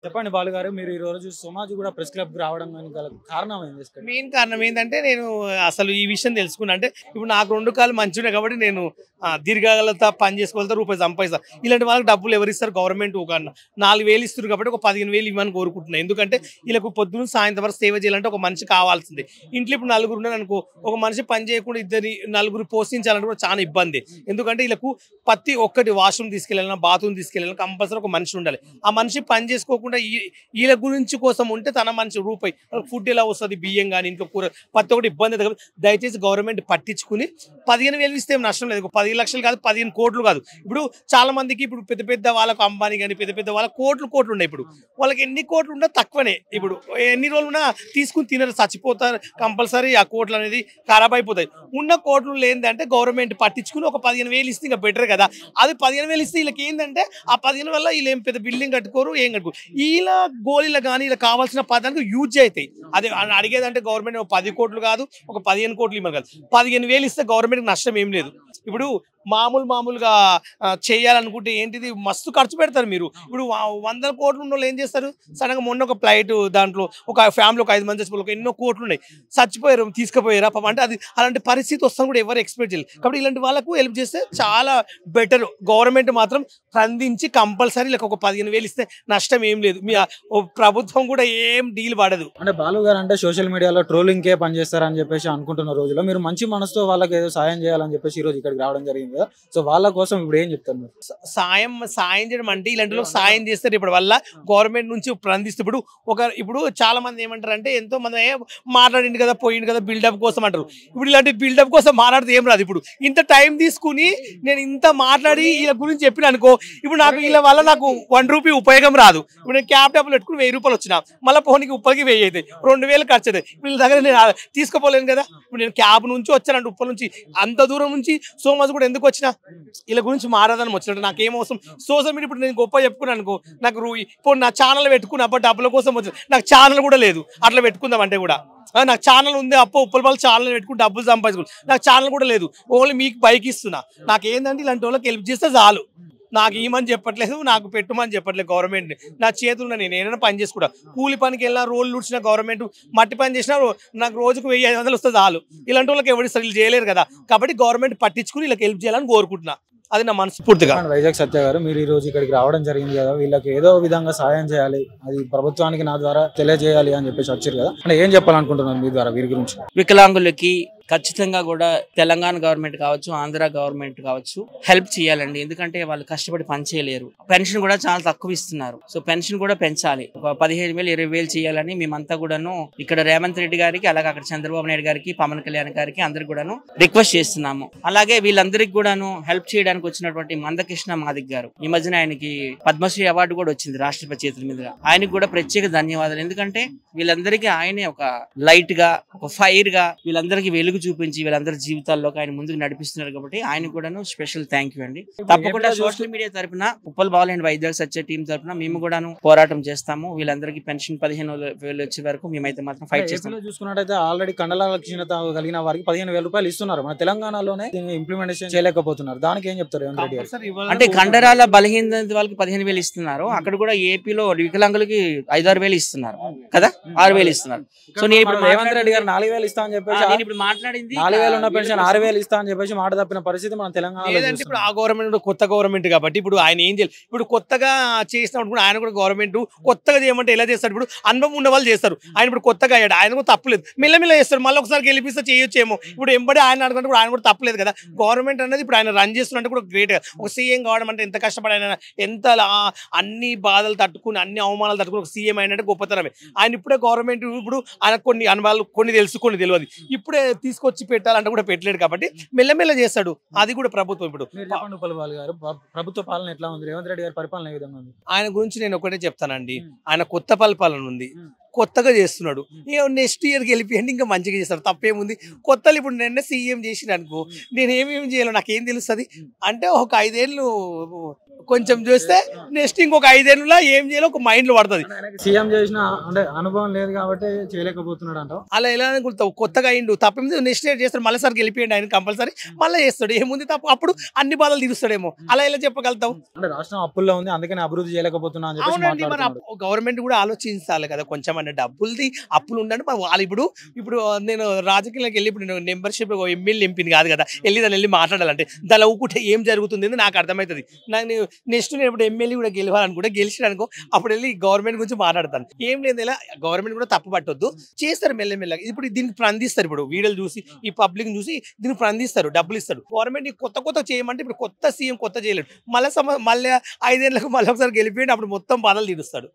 చెప్పండి బాలు గారు, మీరు ఈ రోజు సోమాజి కూడా ప్రెస్ క్లబ్ కి రావడం గల కారణం ఏంది? మెయిన్ కారణం ఏంటంటే నేను అసలు ఈ విషయం తెలుసుకున్నా. అంటే ఇప్పుడు నాకు 2 కాళ్ళు మంచిగా ఉన్నాయి కాబట్టి నేను దీర్ఘకాలత పని చేసుకోగలుగుతా, రూపాయి సంపాదిస్తా. ఇలాంటి వాళ్ళకి డబ్బులు ఎవరు ఇస్తారు? గవర్నమెంట్ ఒక 4,000 ఇస్తారు కాబట్టి ఒక 15,000 ఇవ్వని కోరుకుంటున్నాను. ఎందుకంటే వీళ్ళకు పొద్దున్న సాయంత్రం వరకు సేవ చేయాలంటే ఒక మనిషి కావాల్సిందే. ఇంట్లో ఇప్పుడు 4 ఉన్నారు అనుకో, ఒక మనిషి పని చేయకుండా 2 పోషించాలంటే కూడా చాలా ఇబ్బంది. ఎందుకంటే వీళ్ళకు ప్రతి ఒక్కటి వాష్రూమ్ తీసుకెళ్ళాలన్నా, బాత్రూమ్ తీసుకెళ్ళాలన్నా కంపల్సరీ ఒక మనిషి ఉండాలి. ఆ మనిషి పని చేసుకోకుండా వీళ్ళ గురించి కోసం ఉంటే తన మనిషి రూపాయి ఫుడ్ ఎలా వస్తుంది, బియ్యం కానీ ఇంట్లో కూర ప్రతి ఒక్కటి ఇబ్బంది. దయచేసి గవర్నమెంట్ పట్టించుకుని 15,000 ఇస్తే నష్టం లేదు. 10 లక్షలు కాదు, 15 కోట్లు కాదు. ఇప్పుడు చాలా మందికి ఇప్పుడు పెద్ద పెద్ద వాళ్ళకు అంబానీ కానీ పెద్ద పెద్ద వాళ్ళ కోట్లు ఉన్నాయి. ఇప్పుడు వాళ్ళకి ఎన్ని కోట్లు ఉన్నా తక్కువనే. ఇప్పుడు ఎన్ని రోజులు ఉన్నా తీసుకుని తినరు, చచ్చిపోతారు. కంపల్సరీ ఆ కోట్లు అనేది ఖరాబ్ అయిపోతాయి. ఉన్న కోట్లు లేదంటే గవర్నమెంట్ పట్టించుకుని ఒక 15,000 ఇస్తే ఇంకా బెటర్ కదా. అది 15,000 ఇస్తే వీళ్ళకి ఏంటంటే ఆ 15 వల్ల వీళ్ళు ఏం పెద్ద బిల్డింగ్ కట్టుకోరు, ఏం కట్టుకోరు. వీళ్ళ గోళీలు కానీ ఇలా కావాల్సిన పదానికి యూజ్ అవుతాయి. అదే అడిగేదంటే గవర్నమెంట్ 10 కోట్లు కాదు, ఒక 15 కోట్లు ఇవ్వాలి కాదు. 15,000 ఇస్తే గవర్నమెంట్ నష్టం ఏం లేదు. ఇప్పుడు మామూలుగా చేయాలనుకుంటే ఏంటిది మస్తు ఖర్చు పెడతారు. మీరు ఇప్పుడు 100 కోట్లు ఉన్న వాళ్ళు ఏం చేస్తారు? సడన్గా మొన్న ఒక ఫ్లైట్ దాంట్లో ఒక ఫ్యామిలీ ఒక 5 మంది చచ్చిపోయి ఎన్నో కోట్లు ఉన్నాయి, చచ్చిపోయారు, తీసుకుపోయారా పాపం. అంటే అది అలాంటి పరిస్థితి వస్తాను కూడా ఎవరు ఎక్స్పెక్ట్ చేయలేదు. కాబట్టి ఇలాంటి వాళ్ళకు హెల్ప్ చేస్తే చాలా బెటర్. గవర్నమెంట్ మాత్రం స్పందించి కంపల్సరీ ఒక 15,000 ఇస్తే నష్టం ఏం లేదు. మీ ప్రభుత్వం కూడా ఏం డీల్ పడదు. అంటే బాలు గారు అంటే సోషల్ మీడియాలో ట్రోలింగ్కే పనిచేస్తారని చెప్పేసి అనుకుంటున్న రోజుల్లో మీరు మంచి మనసుతో వాళ్ళకి ఏదో సాయం చేయాలని చెప్పేసి ఈ రోజు ఇక్కడికి రావడం జరిగింది కదా. సో వాళ్ళ కోసం ఇప్పుడు ఏం చెప్తారు మీరు? సాయం చేయడం అంటే ఇలాంటి వాళ్ళకి సాయం చేస్తారు. ఇప్పుడు వల్ల గవర్నమెంట్ నుంచి స్పందిస్తే ఇప్పుడు చాలా మంది ఏమంటారు అంటే ఎంతో మంది మాట్లాడింది కదా, పోయింది కదా, బిల్డప్ కోసం అంటారు. ఇప్పుడు ఇలాంటి బిల్డప్ కోసం మాట్లాడితే ఏం రాదు. ఇప్పుడు ఇంత టైం తీసుకుని నేను ఇంత మాట్లాడి వీళ్ళ గురించి చెప్పిన అనుకో, ఇప్పుడు నాకు వీళ్ళ వల్ల నాకు 1 రూపీ ఉపయోగం రాదు. ఇప్పుడు నేను క్యాబ్ డబ్బులు పెట్టుకుని 1000 రూపాయలు వచ్చినా మళ్ళీ పోనీకి 1000 అవుతాయి, 2,000 ఖర్చు అవుతాయి. వీళ్ళ దగ్గర నేను తీసుకోపోలేను కదా. ఇప్పుడు నేను క్యాబ్ నుంచి వచ్చానంటే ఉప్పల్ నుంచి అంత దూరం నుంచి సోమాజ్ కూడా ఎందుకు వచ్చినా వీళ్ళ గురించి మారాదని వచ్చినట్టు నాకేం అవసరం. సోషల్ మీడియా ఇప్పుడు నేను గొప్ప చెప్పుకున్నాను అనుకో, నాకు ఇప్పుడు నా ఛానల్ పెట్టుకుని అప్పుడు డబ్బుల కోసం వచ్చిన, నాకు ఛానల్ కూడా లేదు. అట్లా పెట్టుకుందాం అంటే కూడా నాకు ఛానల్ ఉంది, ఉప్పల్ వాళ్ళు ఛానల్ పెట్టుకుని డబ్బులు సంపాదించుకుని, నాకు ఛానల్ కూడా లేదు. ఓన్లీ మీకు బైక్ ఇస్తున్నా. నాకేందంటే ఇలాంటి వాళ్ళకి హెల్ప్ చేస్తే చాలు. నాకు ఏమని చెప్పట్లేదు, నాకు పెట్టుమని చెప్పట్లేదు గవర్నమెంట్. నా చేతులు నేను ఏదైనా పని చేసుకుంటా. కూలి పనికి వెళ్ళినా, రోడ్లు ఉడిచిన గవర్నమెంట్, మట్టి పని చేసినా నాకు రోజుకు 1,500 వస్తే చాలు. ఇలాంటి వాళ్ళకి ఎవరిస్తారు? వీళ్ళు చేయలేరు కదా. కాబట్టి గవర్నమెంట్ పట్టించుకుని వీళ్ళకి హెల్ప్ చేయాలని కోరుకుంటున్నా. అది నా మనస్ఫూర్తిగా. వైజాగ్ సత్య గారు, మీరు ఈ రోజు ఇక్కడికి రావడం జరిగింది కదా, వీళ్ళకి ఏదో విధంగా సాయం చేయాలి, అది ప్రభుత్వానికి నా ద్వారా తెలియజేయాలి అని చెప్పేసి వచ్చారు కదా. అంటే ఏం చెప్పాలనుకుంటున్నారు మీ ద్వారా వీరి గురించి? వికలాంగులకి ఖచ్చితంగా కూడా తెలంగాణ గవర్నమెంట్ కావచ్చు, ఆంధ్ర గవర్నమెంట్ కావచ్చు హెల్ప్ చేయాలండి. ఎందుకంటే వాళ్ళు కష్టపడి పని చేయలేరు. పెన్షన్ కూడా చాలా తక్కువ ఇస్తున్నారు. సో పెన్షన్ కూడా పెంచాలి. ఒక 15,000 20,000 చేయాలని మేమంతా కూడాను ఇక్కడ రేవంత్ రెడ్డి గారికి, అలాగే అక్కడ చంద్రబాబు నాయుడు గారికి, పవన్ కళ్యాణ్ గారికి అందరికి కూడాను రిక్వెస్ట్ చేస్తున్నాము. అలాగే వీళ్ళందరికీ కూడాను హెల్ప్ చేయడానికి వచ్చినటువంటి మందకృష్ణ మాదిక్ గారు, ఈ మధ్యన ఆయనకి పద్మశ్రీ అవార్డు కూడా వచ్చింది రాష్ట్రపతి చేతుల మీదుగా. ఆయనకు కూడా ప్రత్యేక ధన్యవాదాలు. ఎందుకంటే వీళ్ళందరికీ ఆయనే ఒక లైట్ గా, ఒక ఫైర్ గా వీళ్ళందరికీ వెలుగు చూపించి వీళ్ళందరి జీవితాల్లోకి ఆయన ముందుకు నడిపిస్తున్నారు. కాబట్టి ఆయన కూడాను స్పెషల్ థ్యాంక్ యూ అండి. తప్పకుండా సోషల్ మీడియా తరపున Uppal ball and Vizag Satya team తరపున మేము కూడాను పోరాటం చేస్తాము. వీళ్ళందరికీ పెన్షన్ 15,000 వచ్చే వరకు మేమైతే మాత్రం ఫైట్ చేస్తాం. చూసుకున్నట్టయితే ఆల్రెడీ కండల క్షీణత కలిగిన వారికి 15,000 రూపాయలు ఇస్తున్నారు. మన తెలంగాణలోనే ఇంప్లిమెంటేషన్ చేయలేకపోతున్నారు. దానికి ఏం చెప్తారు రేవంత్ రెడ్డి గారు? అంటే కండరాల బలహీన వాళ్ళకి 15,000 ఇస్తున్నారు. అక్కడ కూడా ఏపీలో వికలాంగులకి 5-6 వేలు ఇస్తున్నారు కదా, 6,000 ఇస్తున్నారు. సో నేను ఇప్పుడు రేవంత్ రెడ్డి గారు 4,000 ఇస్తా అని చెప్పేసి, నేను ఇప్పుడు మాట్లాడింది 4,000 ఉన్న పెన్షన్ 6,000 ఇస్తా అని చెప్పేసి మాట తప్పిన పరిస్థితి మన తెలంగాణలో. లేదంటే ఇప్పుడు ఆ గవర్నమెంట్ కొత్త గవర్నమెంట్ కాబట్టి ఇప్పుడు ఆయన ఏం చేయాలి? ఇప్పుడు కొత్తగా చేసినప్పుడు కూడా ఆయన కూడా గవర్నమెంట్ కొత్తగా చేయమంటే ఎలా చేస్తాడు? ఇప్పుడు అనుభవం ఉన్న వాళ్ళు చేస్తారు. ఆయన ఇప్పుడు కొత్తగా అయ్యాడు, ఆయన కూడా తప్పలేదు. మెల్లమెల్ల చేస్తారు. మళ్ళీ ఒకసారి గెలిపిస్తే చేయొచ్చేమో. ఇప్పుడు ఎంబడి ఆయన అనుకుంటే కూడా ఆయన కూడా తప్పలేదు కదా. గవర్నమెంట్ అనేది ఇప్పుడు ఆయన రన్ చేస్తున్నట్టు కూడా గ్రేట్ గా. ఒక సీఎం కావడం అంటే ఎంత కష్టపడి ఆయన ఎంత అన్ని బాధలు తట్టుకుని, అన్ని అవమానాలు తట్టుకుని ఒక సీఎం అయినట్టు గొప్పతనమే. ఆయన ఇప్పుడే గవర్నమెంట్ ఇప్పుడు ఆయన కొన్ని అనుభవాలు కొన్ని తెలుసు, కొన్ని తెలియదు. ఇప్పుడే తీసుకొచ్చి పెట్టాలంటే కూడా పెట్టలేడు. కాబట్టి మెల్లమెల్ల చేస్తాడు. అది కూడా ప్రభుత్వం. ఇప్పుడు ప్రభుత్వ పాలన ఎట్లా ఉంది? రేవంత్ రెడ్డి గారి పరిపాలన ఏ విధంగా ఉంది? ఆయన గురించి నేను ఒకటే చెప్తానండి. ఆయన కొత్త పరిపాలన ఉంది, కొత్తగా చేస్తున్నాడు. నెక్స్ట్ ఇయర్కి వెళ్ళిపోయండి, ఇంకా మంచిగా చేస్తారు. తప్పేముంది? కొత్తలు ఇప్పుడు నిన్న సీఎం చేసిన అనుకో, నేను ఏమేమి చేయాలో నాకేం తెలుస్తుంది? అంటే ఒక 5 ఏళ్ళు కొంచెం చూస్తే నెక్స్ట్ ఇంకొక 5 ఏళ్ళలో ఏం చేయాలో ఒక మైండ్ లో పడుతుంది. సీఎం చేసిన అంటే అనుభవం లేదు కాబట్టి చేయలేకపోతున్నాడు అంటావు. అలా ఎలా అనుకుంటావు? కొత్తగా అయిండు తప్ప నెక్స్ట్ ఇయర్ చేస్తాడు, మళ్ళీ సార్ గెలిపియండి ఆయన కంపల్సరీ మళ్ళీ చేస్తాడు. ఏముంది తప్పు? అప్పుడు అన్ని బాధలు తీరుస్తాడేమో. అలా ఎలా చెప్పగలుగుతావు? అంటే రాష్ట్రం అప్పుల్లో ఉంది అందుకని అభివృద్ధి చేయలేకపోతున్నా అని చెప్పేసి అవునండి, మరి మాట్లాడుతున్నాడు. గవర్నమెంట్ కూడా ఆలోచించాలి కదా కొంచెం. అంటే డబ్బులది అప్పులు ఉండండి మరి వాళ్ళు ఇప్పుడు నేను రాజకీయాలకు వెళ్ళి ఇప్పుడు నేను మెంబర్షిప్ ఎమ్మెల్యే ఎంపీని కాదు కదా, వెళ్ళి మాట్లాడాలంటే దాని ఊకుంటే ఏం జరుగుతుంది నాకు అర్థమవుతుంది. నాకు నెక్స్ట్ నేను ఇప్పుడు ఎమ్మెల్యే కూడా గెలవాలనుకుంటే గెలిచిననుకో అప్పుడు వెళ్ళి గవర్నమెంట్ గురించి మాట్లాడతాను. ఏం లేదు, ఇలా గవర్నమెంట్ కూడా తప్పు పట్టొద్దు, చేస్తారు మెల్లమెల్లగా. ఇప్పుడు దీనికి స్పందిస్తారు, ఇప్పుడు వీడియోలు చూసి ఈ పబ్లిక్ చూసి దీనికి స్పందిస్తారు, డబ్బులు ఇస్తారు. గవర్నమెంట్ కొత్త చేయమంటే ఇప్పుడు కొత్త సీఎం కొత్త చేయలేడు, మళ్ళీ 5 ఏళ్ళకు మళ్ళీ ఒకసారి గెలిపియండి, అప్పుడు మొత్తం బాధలు తీరుస్తాడు.